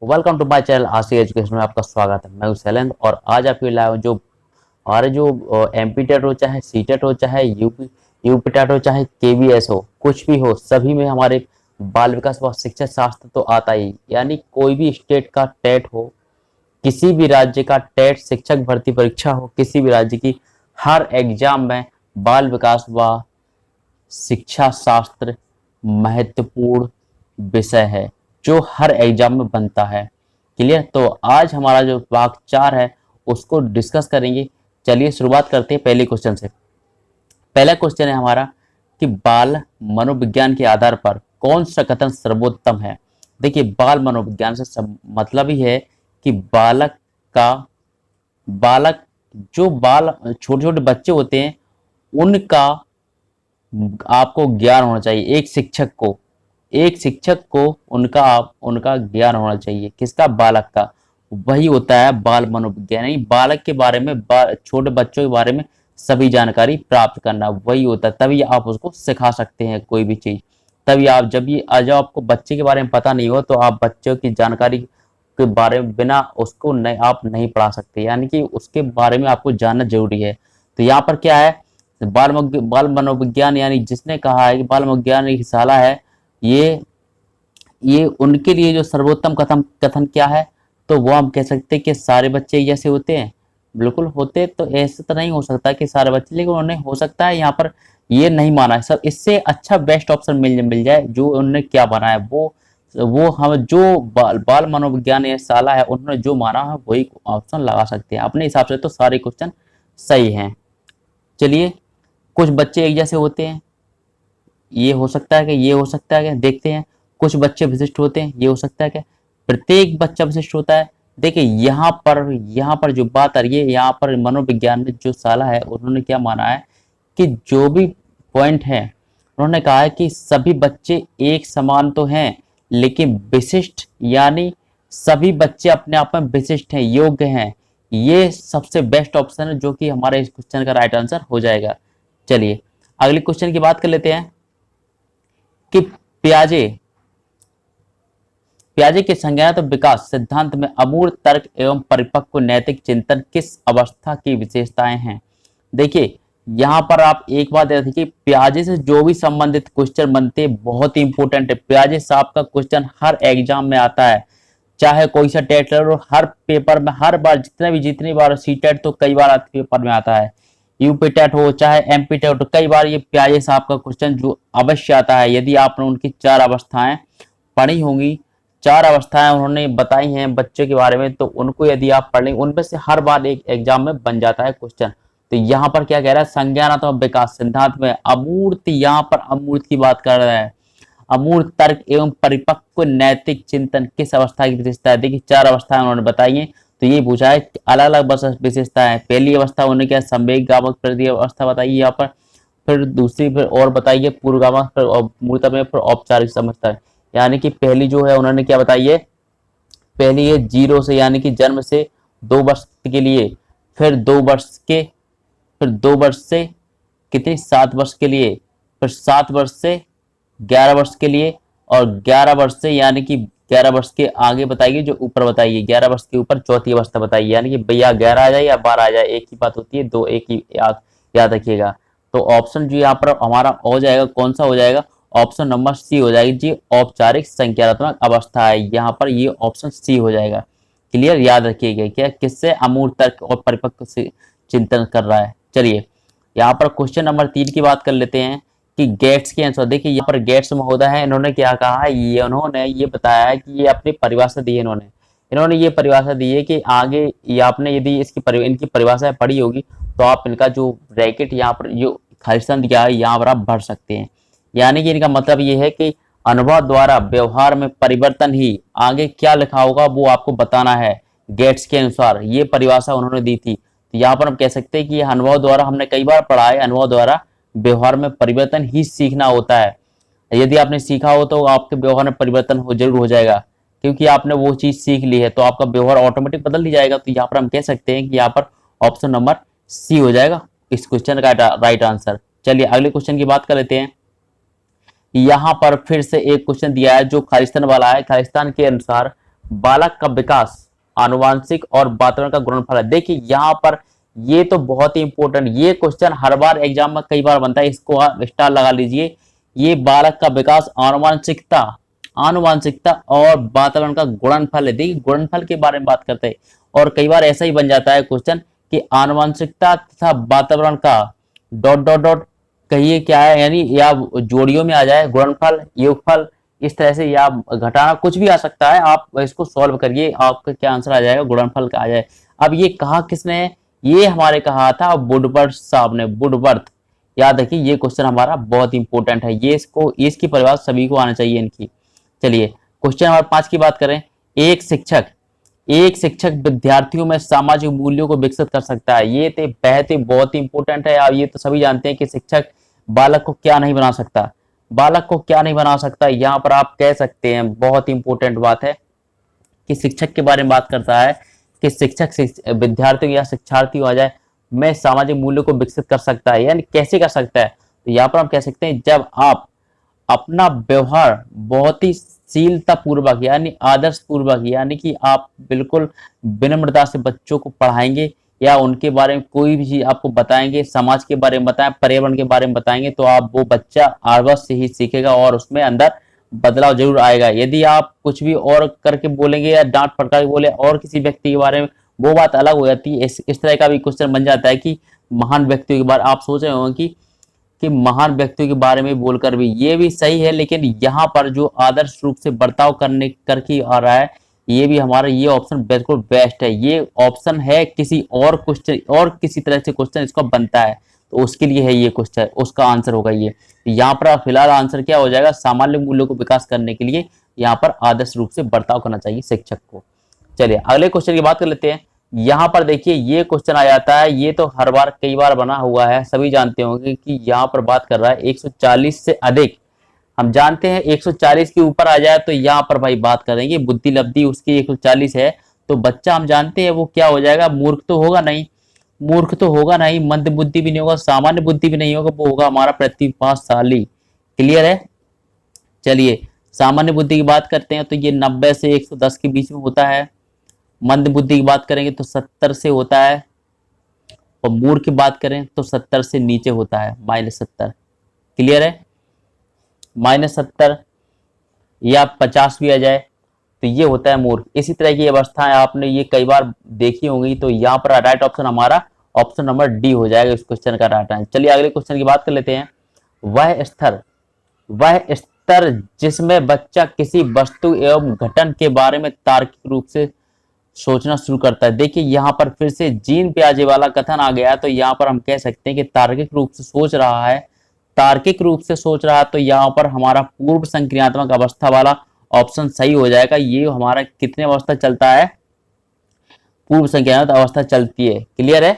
Welcome to my channel आशी education में आपका स्वागत है। मैं हूं शैलेंद्र और आज आपके लाया हूं जो हमारे जो एमपी टेट हो, चाहे सी टेट हो, चाहे यूपी टेट हो, चाहे केवीएस हो, कुछ भी हो, सभी में हमारे बाल विकास व शिक्षा शास्त्र तो आता ही। यानी कोई भी स्टेट का टेट हो, किसी भी राज्य का टेट शिक्षक भर्ती परीक्षा हो, किसी भी राज्य की, हर एग्जाम में बाल विकास व शिक्षा शास्त्र महत्वपूर्ण विषय है जो हर एग्जाम में बनता है। क्लियर? तो आज हमारा जो भाग 4 है उसको डिस्कस करेंगे। चलिए शुरुआत करते हैं पहले क्वेश्चन से। पहला क्वेश्चन है हमारा कि बाल मनोविज्ञान के आधार पर कौन सा कथन सर्वोत्तम है। देखिए, बाल मनोविज्ञान से मतलब ही है कि बालक जो बाल छोटे छोटे बच्चे होते हैं उनका आपको ज्ञान होना चाहिए। एक शिक्षक को उनका ज्ञान होना चाहिए। किसका? बालक का। वही होता है बाल मनोविज्ञान। यानी बालक के बारे में, छोटे बच्चों के बारे में सभी जानकारी प्राप्त करना, वही होता है। तभी आप उसको सिखा सकते हैं कोई भी चीज। तभी आप जब आपको बच्चे के बारे में पता नहीं हो तो आप बच्चों की जानकारी के बारे में बिना उसको आप नहीं पढ़ा सकते। यानी कि उसके बारे में आपको जानना जरूरी है। तो यहाँ पर क्या है, बाल मनोविज्ञान, यानी जिसने कहा है कि बाल मनोविज्ञान एक साला है, ये उनके लिए जो सर्वोत्तम कथन क्या है, तो वो हम कह सकते हैं कि सारे बच्चे जैसे होते हैं। बिल्कुल होते, तो ऐसे तो नहीं हो सकता कि सारे बच्चे, लेकिन उन्हें हो सकता है यहाँ पर ये नहीं माना है। सब इससे अच्छा बेस्ट ऑप्शन मिल जाए जो उन्होंने क्या माना है, वो हम जो बाल मनोविज्ञान ये साला है उन्होंने जो माना है वही ऑप्शन लगा सकते हैं अपने हिसाब से। तो सारे क्वेश्चन सही हैं। चलिए, कुछ बच्चे एक जैसे होते हैं, ये हो सकता है कि ये हो सकता है कि देखते हैं। कुछ बच्चे विशिष्ट होते हैं, ये हो सकता है कि प्रत्येक बच्चा विशिष्ट होता है। देखिए यहाँ पर जो बात आ रही है, यहाँ पर मनोविज्ञान में जो साला है उन्होंने क्या माना है कि जो भी पॉइंट है, उन्होंने कहा है कि सभी बच्चे एक समान तो हैं लेकिन विशिष्ट, यानी सभी बच्चे अपने आप में विशिष्ट हैं, योग्य हैं। ये सबसे बेस्ट ऑप्शन है जो कि हमारे इस क्वेश्चन का राइट आंसर हो जाएगा। चलिए अगले क्वेश्चन की बात कर लेते हैं कि प्याजे के संज्ञानात्मक विकास सिद्धांत में अमूर्त तर्क एवं परिपक्व नैतिक चिंतन किस अवस्था की विशेषताएं हैं। देखिए यहाँ पर आप एक बात याद रखिए, प्याजे से जो भी संबंधित क्वेश्चन बनते हैं बहुत ही इंपॉर्टेंट है। प्याजे साहब का क्वेश्चन हर एग्जाम में आता है, चाहे कोई सा टेट हो, हर पेपर में, हर बार जितनी बार सी टेट तो कई बार पेपर में आता है, यूपी टेट हो चाहे एमपी टेट हो, कई बार ये प्याजे साहब का क्वेश्चन जो अवश्य आता है। यदि आपने उनकी 4 अवस्थाएं पढ़ी होंगी, 4 अवस्थाएं उन्होंने बताई हैं बच्चों के बारे में, तो उनको यदि आप पढ़ लेंगे उनमें से हर बार एक एग्जाम में बन जाता है क्वेश्चन। तो यहाँ पर क्या कह रहा है, संज्ञानात्मक विकास सिद्धांत में अमूर्त, यहाँ पर अमूर्त की बात कर रहा है। अमूर्त तर्क एवं परिपक्व नैतिक चिंतन किस अवस्था की विशेषता है। देखिए 4 अवस्थाएं उन्होंने बताई हैं, तो ये पूछा है अलग अलग विशेषता है। पहली अवस्था उन्होंने क्या, संवेगात्मक प्रति अवस्था बताई यहाँ पर, फिर दूसरी फिर और बताइए पूर्वगामक, फिर मूर्तमय, फिर औपचारिक अवस्था है। यानी कि पहली जो है उन्होंने क्या बताई है, पहली है 0 से, यानी कि जन्म से 2 वर्ष के लिए, फिर 2 वर्ष से कितने, 7 वर्ष के लिए, फिर 7 वर्ष से 11 वर्ष के लिए, और 11 वर्ष से, यानी कि 11 वर्ष के आगे बताइए, जो ऊपर बताइए 11 वर्ष के ऊपर चौथी अवस्था बताइए। यानी कि भैया 11 आ जाए या 12 आ जाए, एक ही बात होती है, दो एक ही याद रखिएगा। तो ऑप्शन जो यहाँ पर हमारा हो जाएगा, कौन सा हो जाएगा, ऑप्शन नंबर सी हो जाएगी जी, औपचारिक संज्ञानात्मक अवस्था है। यहाँ पर ये ऑप्शन सी हो जाएगा। क्लियर? याद रखिएगा क्या, किससे, अमूर्त तर्क और परिपक्व से चिंतन कर रहा है। चलिए यहाँ पर क्वेश्चन नंबर 3 की बात कर लेते हैं कि गेट्स के आंसर। देखिए यहाँ पर गेट्स महोदय है, इन्होंने क्या कहा है, उन्होंने ये बताया है कि ये अपनी परिभाषा दी है। इन्होंने ये परिभाषा दी है कि आगे ये आपने यदि इनकी परिभाषा पढ़ी होगी तो आप इनका जो ब्रैकेट यहाँ पर जो खालिस्तान दिया है यहाँ पर आप भर सकते हैं। यानी कि इनका मतलब ये है कि अनुभव द्वारा व्यवहार में परिवर्तन ही, आगे क्या लिखा होगा वो आपको बताना है। गेट्स के अनुसार ये परिभाषा उन्होंने दी थी। तो यहाँ पर हम कह सकते हैं कि अनुभव द्वारा, हमने कई बार पढ़ा है, अनुभव द्वारा व्यवहार में परिवर्तन ही सीखना होता है। यदि आपने सीखा हो तो आपके व्यवहार में परिवर्तन जरूर हो जाएगा, क्योंकि आपने वो चीज सीख ली है तो आपका व्यवहार ऑटोमेटिक बदल ही जाएगा। तो यहाँ पर हम कह सकते हैं कि यहाँ पर ऑप्शन नंबर सी हो जाएगा इस क्वेश्चन का राइट आंसर। चलिए अगले क्वेश्चन की बात कर लेते हैं। यहाँ पर फिर से एक क्वेश्चन दिया है जो खालिस्तान वाला है। खालिस्तान के अनुसार बालक का विकास आनुवांशिक और वातावरण का गुणनफल है। देखिए यहाँ पर ये तो बहुत ही इंपॉर्टेंट, ये क्वेश्चन हर बार एग्जाम में कई बार बनता है, इसको आप स्टार लगा लीजिए। ये बालक का विकास आनुवांशिकता आनुवांशिकता और वातावरण का गुणनफल है। देखिए गुणनफल के बारे में बात करते हैं और कई बार ऐसा ही बन जाता है क्वेश्चन कि आनुवांशिकता तथा वातावरण का डॉट डॉट डॉट कहिए क्या है, यानी या जोड़ियों में आ जाए गुणनफल योगफल, इस तरह से या घटाना कुछ भी आ सकता है। आप इसको सॉल्व करिए, आपका क्या आंसर आ जाएगा, गुणनफल का आ जाए। अब ये कहा किसने है, ये हमारे कहा था वुडवर्थ साहब ने, वुडवर्थ। याद रखिए ये क्वेश्चन हमारा बहुत इंपॉर्टेंट है, ये इसकी परिभाषा सभी को आना चाहिए इनकी। चलिए क्वेश्चन नंबर 5 की बात करें। एक शिक्षक विद्यार्थियों में सामाजिक मूल्यों को विकसित कर सकता है। ये तो बहुत ही इंपॉर्टेंट है। आप ये तो सभी जानते हैं कि शिक्षक बालक को क्या नहीं बना सकता, बालक को क्या नहीं बना सकता। यहाँ पर आप कह सकते हैं बहुत इंपॉर्टेंट बात है कि शिक्षक के बारे में बात करता है कि शिक्षक विद्यार्थियों या शिक्षार्थी हो जाए मैं सामाजिक मूल्यों को विकसित कर सकता है, यानी कैसे कर सकता है। तो यहाँ पर हम कह सकते हैं जब आप अपना व्यवहार बहुत ही शीलता पूर्वक यानी आदर्श पूर्वक, यानी कि आप बिल्कुल विनम्रता से बच्चों को पढ़ाएंगे या उनके बारे में कोई भी चीज आपको बताएंगे, समाज के बारे में बताएं, पर्यावरण के बारे में बताएंगे, तो आप वो बच्चा अवश्य ही सीखेगा और उसमें अंदर बदलाव जरूर आएगा। यदि आप कुछ भी और करके बोलेंगे या डांट फटकार के बोले और किसी व्यक्ति के बारे में, वो बात अलग हो जाती है। इस तरह का भी क्वेश्चन बन जाता है कि महान व्यक्तियों के बारे आप सोच रहे होंगे कि महान व्यक्तियों के बारे में बोलकर भी, ये भी सही है, लेकिन यहाँ पर जो आदर्श रूप से बर्ताव करके आ रहा है, ये भी हमारा ये ऑप्शन बिल्कुल बेस्ट है। ये ऑप्शन है किसी और क्वेश्चन और किसी तरह से क्वेश्चन इसका बनता है तो उसके लिए है ये क्वेश्चन, उसका आंसर होगा ये। यहाँ पर फिलहाल आंसर क्या हो जाएगा, सामान्य मूल्यों को विकास करने के लिए यहाँ पर आदर्श रूप से बर्ताव करना चाहिए शिक्षक को। चलिए अगले क्वेश्चन की बात कर लेते हैं। यहाँ पर देखिए ये क्वेश्चन आ जाता है, ये तो हर बार कई बार बना हुआ है, सभी जानते होंगे कि यहाँ पर बात कर रहा है 140 से अधिक। हम जानते हैं 140 के ऊपर आ जाए तो यहाँ पर भाई बात करेंगे बुद्धि लब्धि उसकी 140 है तो बच्चा हम जानते हैं वो क्या हो जाएगा, मूर्ख तो होगा नहीं, मूर्ख तो होगा नहीं, मंद बुद्धि भी नहीं होगा, सामान्य बुद्धि भी नहीं होगा, वो होगा हमारा प्रतिभाशाली। क्लियर है। चलिए सामान्य बुद्धि की बात करते हैं तो ये 90 से 110 के बीच में होता है। मंद बुद्धि की बात करेंगे तो 70 से होता है और मूर्ख की बात करें तो 70 से नीचे होता है, -70। क्लियर है। -70 या 50 भी आ जाए तो ये होता है मूर्ख। इसी तरह की अवस्थाएं आपने ये कई बार देखी होंगी। तो यहाँ पर राइट ऑप्शन हमारा ऑप्शन नंबर डी हो जाएगा इस क्वेश्चन का राइट आंसर। चलिए अगले क्वेश्चन की बात कर लेते हैं। वह स्तर जिसमें बच्चा किसी वस्तु एवं घटन के बारे में तार्किक रूप से सोचना शुरू करता है। देखिए यहाँ पर फिर से जीन प्याजे वाला कथन आ गया, तो यहाँ पर हम कह सकते हैं कि तार्किक रूप से सोच रहा है, तार्किक रूप से सोच रहा है। तो यहाँ पर हमारा पूर्व संक्रियात्मक अवस्था वाला ऑप्शन सही हो जाएगा। ये हमारा कितने अवस्था चलता है, पूर्व संक्रियात्मक अवस्था चलती है। क्लियर है।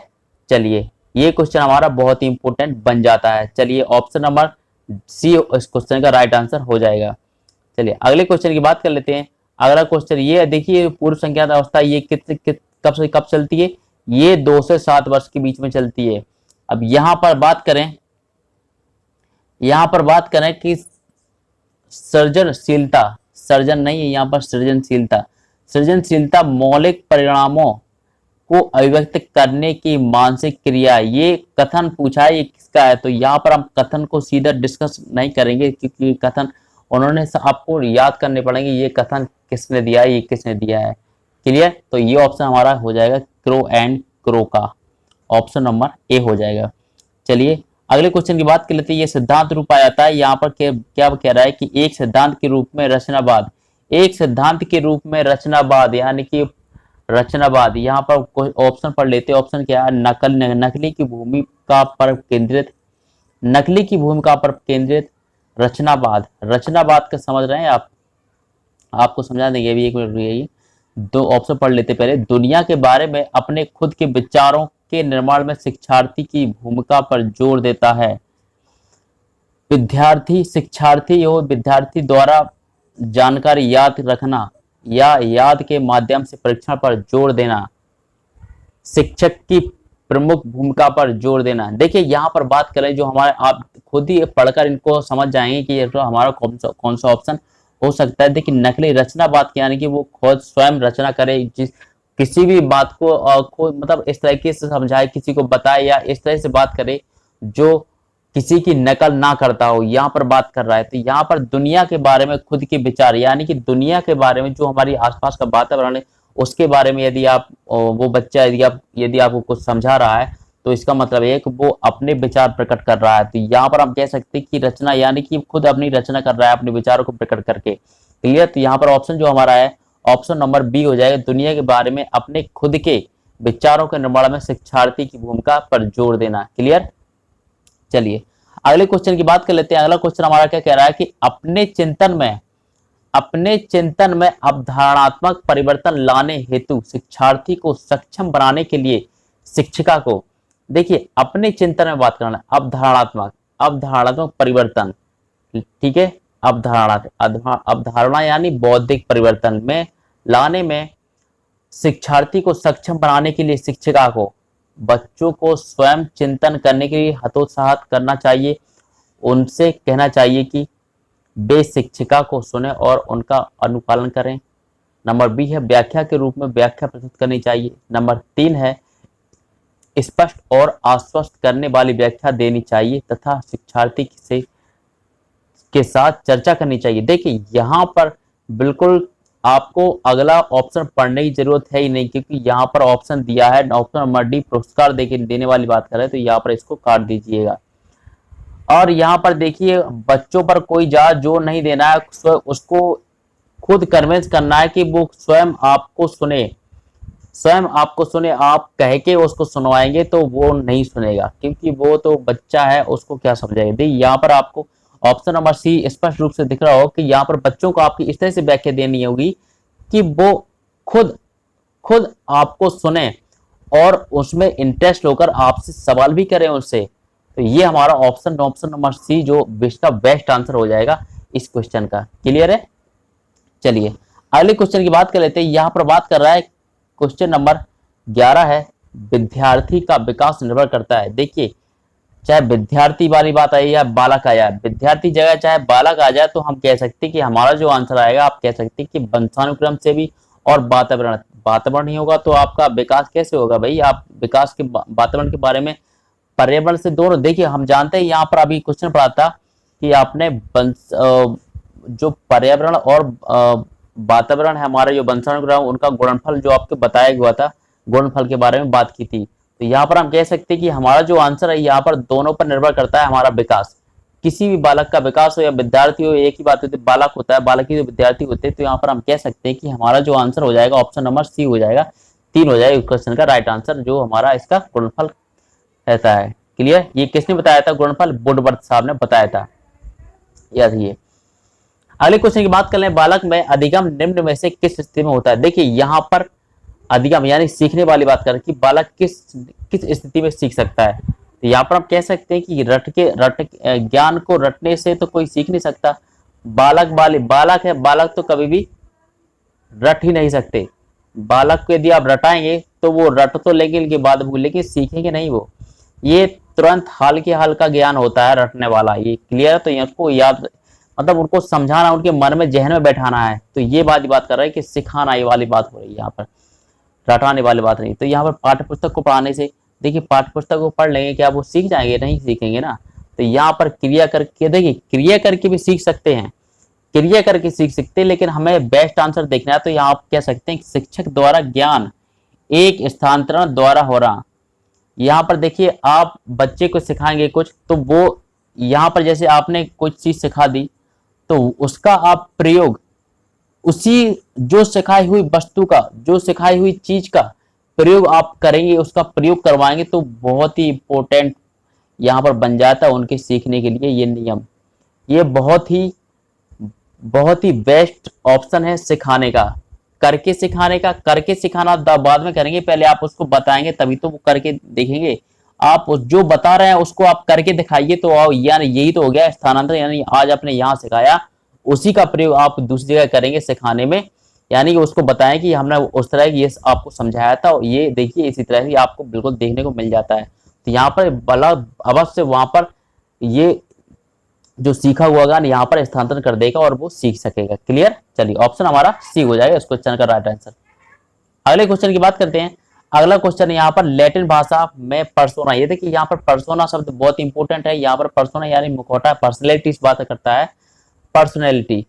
चलिए ये क्वेश्चन हमारा बहुत ही इंपॉर्टेंट बन जाता है। चलिए ऑप्शन नंबर सी इस क्वेश्चन का राइट आंसर हो जाएगा। चलिए अगले क्वेश्चन की बात कर लेते हैं। अगला क्वेश्चन ये देखिए, पूर्व संज्ञात अवस्था ये कब से कब चलती है, ये 2 से 7 वर्ष के बीच में चलती है। अब यहाँ पर बात करें कि सृजनशीलता, सर्जन नहीं है यहाँ पर, सृजनशीलता मौलिक परिणामों को अभिव्यक्त करने की मानसिक क्रिया, ये कथन पूछा है, ये किसका है। तो यहाँ पर हम कथन को सीधा डिस्कस नहीं करेंगे क्योंकि कथन उन्होंने आपको याद करने पड़ेंगे, ये कथन किसने दिया है, ये किसने दिया है। क्लियर। तो ये ऑप्शन हमारा हो जाएगा क्रो एंड क्रो का, ऑप्शन नंबर ए हो जाएगा। चलिए अगले क्वेश्चन की बात कर लेते हैं। ये सिद्धांत रूप आ जाता है। यहाँ पर क्या कह रहा है कि एक सिद्धांत के रूप में रचनावाद, एक सिद्धांत के रूप में रचनावाद यानी कि रचनावाद। यहाँ पर ऑप्शन पढ़ लेते हैं। ऑप्शन क्या है, नकली की भूमिका पर केंद्रित, नकली की भूमिका पर केंद्रित रचनावाद। रचनावाद का समझ रहे हैं आप, आपको समझा देंगे अभी, एक मिनट रुकिए। 2 ऑप्शन पढ़ लेते पहले। दुनिया के बारे में अपने खुद के विचारों के निर्माण में शिक्षार्थी की भूमिका पर जोर देता है। शिक्षार्थी और विद्यार्थी द्वारा जानकारी याद रखना या याद के माध्यम से परीक्षण पर जोर देना, शिक्षक की प्रमुख भूमिका पर जोर देना। देखिए यहाँ पर बात करें जो हमारे, आप खुद ही पढ़कर इनको समझ जाएंगे कि ये तो हमारा कौन सा ऑप्शन हो सकता है। देखिए नकली रचना बात की, यानी कि वो खुद स्वयं रचना करे, जिस किसी भी बात को मतलब इस तरीके से समझाए, किसी को बताए या इस तरह से बात करे जो किसी की नकल ना करता हो, यहाँ पर बात कर रहा है। तो यहाँ पर दुनिया के बारे में खुद के विचार, यानी कि दुनिया के बारे में जो हमारी आसपास का वातावरण है उसके बारे में यदि आप वो बच्चा यदि आपको कुछ समझा रहा है तो इसका मतलब है कि वो अपने विचार प्रकट कर रहा है। तो यहाँ पर हम कह सकते हैं कि रचना यानी कि खुद अपनी रचना कर रहा है अपने विचारों को प्रकट करके। क्लियर। तो यहाँ पर ऑप्शन जो हमारा है ऑप्शन नंबर बी हो जाएगा, दुनिया के बारे में अपने खुद के विचारों के निर्माण में शिक्षार्थी की भूमिका पर जोर देना। क्लियर। चलिए अगले क्वेश्चन की बात कर लेते हैं। अगला क्वेश्चन हमारा क्या कह रहा है कि अपने चिंतन में अवधारणात्मक परिवर्तन लाने हेतु शिक्षार्थी को सक्षम बनाने के लिए शिक्षिका को, देखिए अपने चिंतन में बात करना, अवधारणात्मक परिवर्तन, ठीक है, अवधारणा यानी बौद्धिक परिवर्तन में लाने में शिक्षार्थी को सक्षम बनाने के लिए शिक्षिका को बच्चों को स्वयं चिंतन करने के लिए हतोत्साहित करना चाहिए। उनसे कहना चाहिए कि वे शिक्षिका को सुने और उनका अनुपालन करें। नंबर बी है व्याख्या के रूप में व्याख्या प्रस्तुत करनी चाहिए। नंबर 3 है स्पष्ट और आश्वस्त करने वाली व्याख्या देनी चाहिए तथा शिक्षार्थी से के साथ चर्चा करनी चाहिए। देखिए यहाँ पर बिल्कुल आपको अगला ऑप्शन पढ़ने की जरूरत है ही नहीं, क्योंकि यहाँ पर ऑप्शन दिया है ऑप्शन नंबर डी पुरस्कार देने वाली बात कर रहे हैं, तो यहाँ पर इसको काट दीजिएगा। और यहाँ पर देखिए बच्चों पर कोई जा जोर नहीं देना है, उसको खुद कन्विंस करना है कि वो स्वयं आपको सुने, आप कह के उसको सुनवाएंगे तो वो नहीं सुनेगा, क्योंकि वो तो बच्चा है, उसको क्या समझाएगा। देखिए यहाँ पर आपको ऑप्शन नंबर सी स्पष्ट रूप से दिख रहा हो कि यहाँ पर बच्चों को आपकी इस तरह से व्याख्या देनी होगी कि वो खुद आपको सुने और उसमें इंटरेस्ट होकर आपसे सवाल भी करें उससे। तो ये हमारा ऑप्शन नंबर सी जो इसका बेस्ट आंसर हो जाएगा इस क्वेश्चन का। क्लियर है। चलिए अगले क्वेश्चन की बात कर लेते हैं। यहाँ पर बात कर रहा है क्वेश्चन नंबर 11 है विद्यार्थी का विकास निर्भर करता है। देखिए चाहे विद्यार्थी वाली बात आई या बालक आया, विद्यार्थी जगह चाहे बालक आ जाए तो हम कह सकते हैं कि हमारा जो आंसर आएगा, आप कह सकते हैं कि वंशानुक्रम से भी और वातावरण नहीं होगा तो आपका विकास कैसे होगा भाई। आप विकास के वातावरण के बारे में, पर्यावरण से दोनों। देखिए हम जानते हैं यहाँ पर अभी क्वेश्चन पढ़ा था कि आपने जो पर्यावरण और वातावरण है हमारा जो वंशानुक्रम, उनका गुणनफल जो आपको बताया हुआ था, गुणनफल के बारे में बात की थी। तो यहाँ पर हम कह सकते हैं कि हमारा जो आंसर है यहाँ पर दोनों पर निर्भर करता है हमारा विकास। किसी भी बालक का विकास हो या विद्यार्थी हो, एक ही बात होती है, बालक होता है, बालक ही जो विद्यार्थी होते हैं। तो यहाँ पर हम कह सकते हैं कि हमारा जो आंसर हो जाएगा ऑप्शन नंबर सी हो जाएगा, 3 हो जाएगा क्वेश्चन का राइट आंसर, जो हमारा इसका गुणनफल रहता है। क्लियर। ये किसने बताया था गुणनफल? वुडवर्थ साहब ने बताया था, याद रखिए। अगले क्वेश्चन की बात कर लें, बालक में अधिगम निम्न में से किस स्थिति में होता है। देखिए यहाँ पर अधिगम यानी सीखने वाली बात करें कि बालक किस स्थिति में सीख सकता है। तो यहाँ पर हम कह सकते हैं कि ज्ञान को रटने से तो कोई सीख नहीं सकता। बालक है, बालक तो कभी भी रट ही नहीं सकते। बालक को यदि आप रटाएंगे तो वो रट तो लेकिन के बाद भूल, लेकिन सीखेंगे नहीं वो। ये तुरंत हाल के हाल का ज्ञान होता है रटने वाला। ये क्लियर है। तो इसको याद मतलब उनको समझाना, उनके मन में जहन में बैठाना है। तो ये बात कर रहा है कि सिखाना, ये वाली बात हो रही है यहाँ पर, रटाने वाली बात नहीं। तो यहाँ पर पाठ्य पुस्तक को पढ़ाने से, देखिए पाठ्य पुस्तक को पढ़ लेंगे क्या वो सीख जाएंगे? नहीं सीखेंगे ना। तो यहाँ पर क्रिया करके, देखिए क्रिया करके भी सीख सकते हैं, क्रिया करके सीख सकते हैं, लेकिन हमें बेस्ट आंसर देखना है। तो यहाँ आप कह सकते हैं शिक्षक द्वारा ज्ञान एक स्थानांतरण द्वारा हो रहा। यहाँ पर देखिए आप बच्चे को सिखाएंगे कुछ, तो वो यहाँ पर जैसे आपने कुछ चीज सिखा दी तो उसका आप प्रयोग, उसी जो सिखाई हुई वस्तु का, जो सिखाई हुई चीज का प्रयोग आप करेंगे, उसका प्रयोग करवाएंगे, तो बहुत ही इंपॉर्टेंट यहाँ पर बन जाता है उनके सीखने के लिए ये नियम। ये बहुत ही बेस्ट ऑप्शन है सिखाने का, करके सिखाने का। करके सिखाना बाद में करेंगे, पहले आप उसको बताएंगे तभी तो वो करके देखेंगे। आप जो बता रहे हैं उसको आप करके दिखाइए, तो यानी यही तो हो गया स्थानांतरण। यानी आज आपने यहाँ सिखाया, उसी का प्रयोग आप दूसरी जगह करेंगे सिखाने में, यानी कि उसको बताएं कि हमने उस तरह की ये आपको समझाया था, ये देखिए इसी तरह से आपको बिल्कुल देखने को मिल जाता है। तो यहाँ पर बला अवश्य वहां पर ये जो सीखा हुआ ज्ञान यहाँ पर स्थानांतरण कर देगा और वो सीख सकेगा। क्लियर, चलिए ऑप्शन हमारा सी हो जाएगा इस क्वेश्चन का राइट आंसर। अगले क्वेश्चन की बात करते हैं। अगला क्वेश्चन यहाँ पर लैटिन भाषा में पर्सोना, ये देखिए यहाँ पर पर्सोना शब्द बहुत इंपॉर्टेंट है। यहाँ पर पर्सोना यानी मुखौटा, पर्सनैलिटी से बात करता है, पर्सनैलिटी,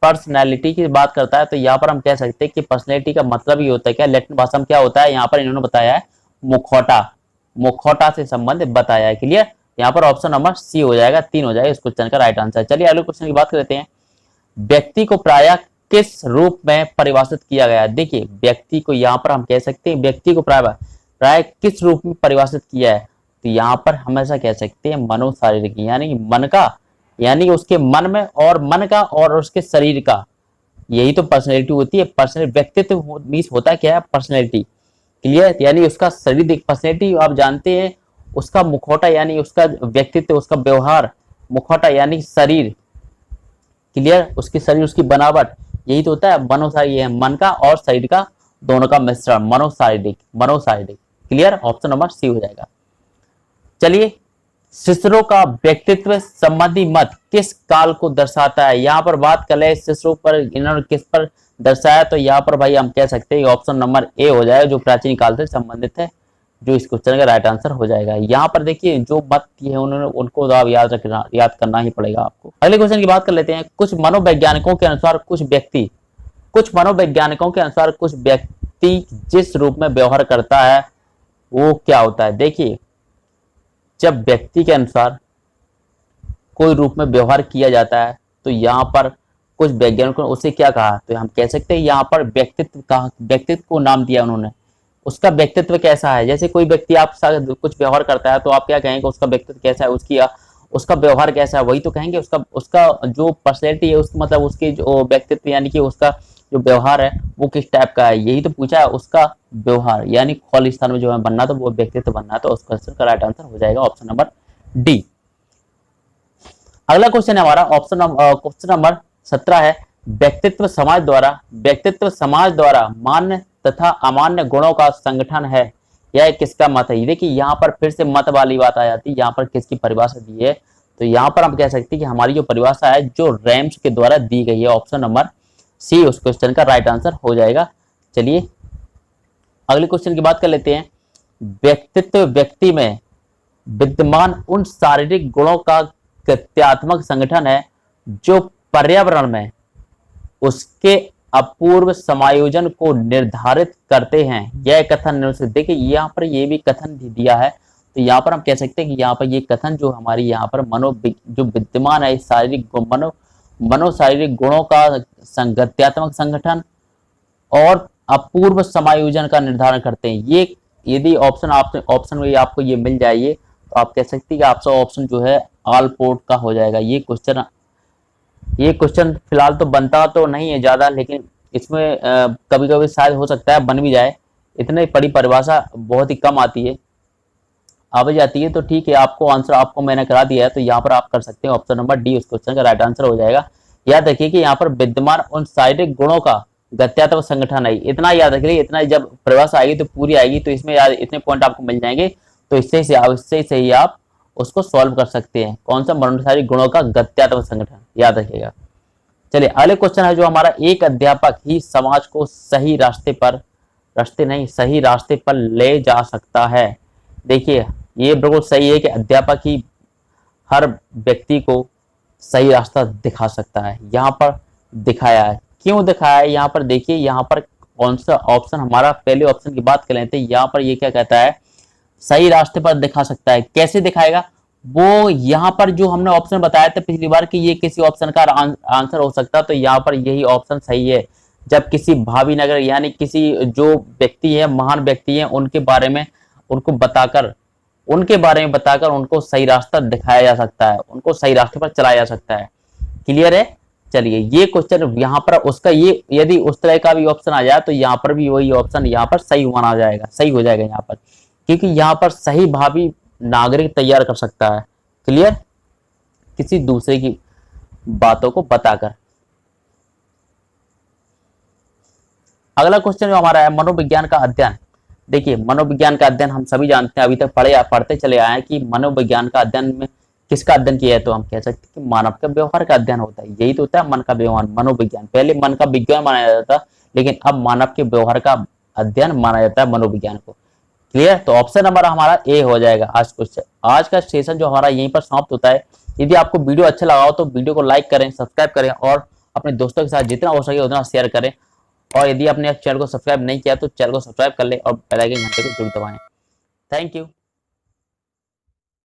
पर्सनैलिटी की बात करता है। तो यहाँ पर हम कह सकते हैं कि पर्सनैलिटी का मतलब ही होता है क्या, लैटिन भाषा में क्या होता है, यहाँ पर इन्होंने बताया है मुखौटा, मुखौटा से संबंधित बताया है। क्लियर, यहाँ पर ऑप्शन नंबर सी हो जाएगा, 3 हो जाएगा इस क्वेश्चन का राइट आंसर। चलिए अगले क्वेश्चन की बात करते हैं। व्यक्ति को प्रायः किस रूप में परिभाषित किया गया है। देखिए व्यक्ति को यहाँ पर हम कह सकते हैं, व्यक्ति को प्राय किस रूप में परिभाषित किया है। तो यहाँ पर हमेशा कह सकते हैं मनोशारीरिक, यानी मन का, यानी उसके मन में और मन का और उसके शरीर का, यही तो पर्सनैलिटी होती है। पर्सनल व्यक्तित्व मीन्स होता है क्या है, पर्सनैलिटी। क्लियर, यानी उसका शरीर, पर्सनैलिटी आप जानते हैं, उसका मुखौटा यानी उसका व्यक्तित्व, उसका व्यवहार, मुखौटा यानी शरीर। क्लियर, उसकी शरीर, उसकी बनावट, यही तो होता है मनोशारीरिक, है मन का और शरीर का दोनों का मिश्रण, मनोशारीरिक, मनोशारीरिक। क्लियर, ऑप्शन नंबर सी हो जाएगा। चलिए सिसरो का व्यक्तित्व संबंधी मत किस काल को दर्शाता है। यहाँ पर बात कर ले सिसरो पर, इन्होंने किस पर दर्शाया, तो यहाँ पर भाई हम कह सकते हैं ऑप्शन नंबर ए हो जाएगा, जो प्राचीन काल से संबंधित है, जो इस क्वेश्चन का राइट आंसर हो जाएगा। यहाँ पर देखिए जो मत है उन्होंने, उनको तो आप याद करना ही पड़ेगा आपको। अगले क्वेश्चन की बात कर लेते हैं। कुछ मनोवैज्ञानिकों के अनुसार कुछ व्यक्ति जिस रूप में व्यवहार करता है वो क्या होता है। देखिए जब व्यक्ति के अनुसार कोई रूप में व्यवहार किया जाता है तो यहाँ पर कुछ वैज्ञानिकों ने उसे क्या कहा, तो हम कह सकते हैं यहाँ पर व्यक्तित्व कहा, व्यक्तित्व को नाम दिया उन्होंने। उसका व्यक्तित्व कैसा है, जैसे कोई व्यक्ति आप साथ कुछ व्यवहार करता है तो आप क्या कहेंगे, उसका व्यक्तित्व कैसा है, उसका व्यवहार कैसा है, वही तो कहेंगे। उसका जो पर्सनैलिटी है, उसका मतलब उसकी जो व्यक्तित्व यानी कि उसका जो व्यवहार है वो किस टाइप का है, यही तो पूछा है। उसका व्यवहार यानी खौल स्थान में जो है बनना, तो वो व्यक्तित्व बनना, तो उस क्वेश्चन का राइट आंसर हो जाएगा ऑप्शन नंबर डी। अगला क्वेश्चन है हमारा क्वेश्चन नंबर 17 है। व्यक्तित्व समाज द्वारा मान्य तथा अमान्य गुणों का संगठन है, यह किसका मत है। देखिए यहाँ पर फिर से मत वाली बात आ जाती है, यहाँ पर किसकी परिभाषा दी है, तो यहाँ पर हम कह सकते हैं कि हमारी जो परिभाषा है जो रैम्स के द्वारा दी गई है, ऑप्शन नंबर सी उस क्वेश्चन का राइट आंसर हो जाएगा। चलिए अगले क्वेश्चन की बात कर लेते हैं। व्यक्तित्व व्यक्ति में विद्यमान उन शारीरिक गुणों का तथ्यात्मक संगठन है जो पर्यावरण में उसके अपूर्व समायोजन को निर्धारित करते हैं, यह कथन निम्नलिखित। देखिए यहाँ पर ये भी कथन भी दिया है, तो यहाँ पर हम कह सकते हैं कि यहाँ पर ये कथन जो हमारी यहाँ पर जो विद्यमान है शारीरिक मनोशारीरिक गुणों का संगत्यात्मक संगठन और अपूर्व समायोजन का निर्धारण करते हैं। ये यदि ऑप्शन में आपको ये मिल जाए तो आप कह सकते हैं कि आपका ऑप्शन जो है ऑल पोर्ट का हो जाएगा। ये क्वेश्चन फिलहाल तो बनता तो नहीं है ज्यादा, लेकिन इसमें कभी कभी शायद हो सकता है बन भी जाए। इतनी बड़ी परिभाषा बहुत ही कम आती है, आ जाती है, तो ठीक है, आपको आंसर आपको मैंने करा दिया है, तो यहाँ पर आप कर सकते हैं ऑप्शन नंबर डी उस क्वेश्चन का राइट आंसर हो जाएगा। याद रखिए कि यहाँ पर विद्यमान उन शारीरिक गुणों का गत्यात्मक संगठन है, इतना याद रखिए। इतना जब परिभाषा आएगी तो पूरी आएगी, तो इसमें याद इतने पॉइंट आपको मिल जाएंगे, तो इससे ही आप उसको सॉल्व कर सकते हैं। कौन सा मनोशारीरिक गुणों का गत्यात्मक संगठन, याद रखिएगा। चलिए अगले क्वेश्चन है जो हमारा, एक अध्यापक ही समाज को सही रास्ते पर ले जा सकता है। देखिए ये बिल्कुल सही है कि अध्यापक ही हर व्यक्ति को सही रास्ता दिखा सकता है। यहाँ पर दिखाया है, क्यों दिखाया है, यहाँ पर देखिए, यहाँ पर कौन सा ऑप्शन हमारा, पहले ऑप्शन की बात कर लेते हैं। यहाँ पर ये क्या कहता है, सही रास्ते पर दिखा सकता है। कैसे दिखाएगा वो, यहाँ पर जो हमने ऑप्शन बताया था पिछली बार कि ये किसी ऑप्शन का आंसर हो सकता है, तो यहाँ पर यही ऑप्शन सही है। जब किसी भावी नगर यानी किसी जो व्यक्ति है, महान व्यक्ति है, उनके बारे में बताकर उनको सही रास्ता दिखाया जा सकता है, उनको सही रास्ते पर चलाया जा सकता है। क्लियर है। चलिए ये क्वेश्चन यहाँ पर उसका ये, यदि उस तरह का भी ऑप्शन आ जाए तो यहाँ पर भी वही ऑप्शन यहाँ पर सही माना जाएगा, सही हो जाएगा यहाँ पर, क्योंकि यहाँ पर सही भावी नागरिक तैयार कर सकता है। क्लियर, किसी दूसरे की बातों को बताकर। अगला क्वेश्चन जो हमारा है, मनोविज्ञान का अध्ययन। देखिए मनोविज्ञान का अध्ययन हम सभी जानते हैं, अभी तक पढ़ते चले आए हैं कि मनोविज्ञान का अध्ययन में किसका अध्ययन किया है, तो हम कह सकते हैं कि मानव के व्यवहार का अध्ययन होता है। यही तो होता है मन का व्यवहार, मनोविज्ञान। पहले मन का विज्ञान माना जाता था, लेकिन अब मानव के व्यवहार का अध्ययन माना जाता है मनोविज्ञान को। क्लियर? तो ऑप्शन नंबर हमारा ए हो जाएगा आज क्वेश्चन। आज का सेशन जो हमारा यहीं पर समाप्त होता है। यदि आपको वीडियो अच्छा लगा हो तो वीडियो को लाइक करें, सब्सक्राइब करें और अपने दोस्तों के साथ जितना हो सके उतना शेयर करें। और यदि आपने चैनल को सब्सक्राइब नहीं किया तो चैनल को सब्सक्राइब कर लें और बेल आइकन घंटे को जरूर दबाएं। Thank you.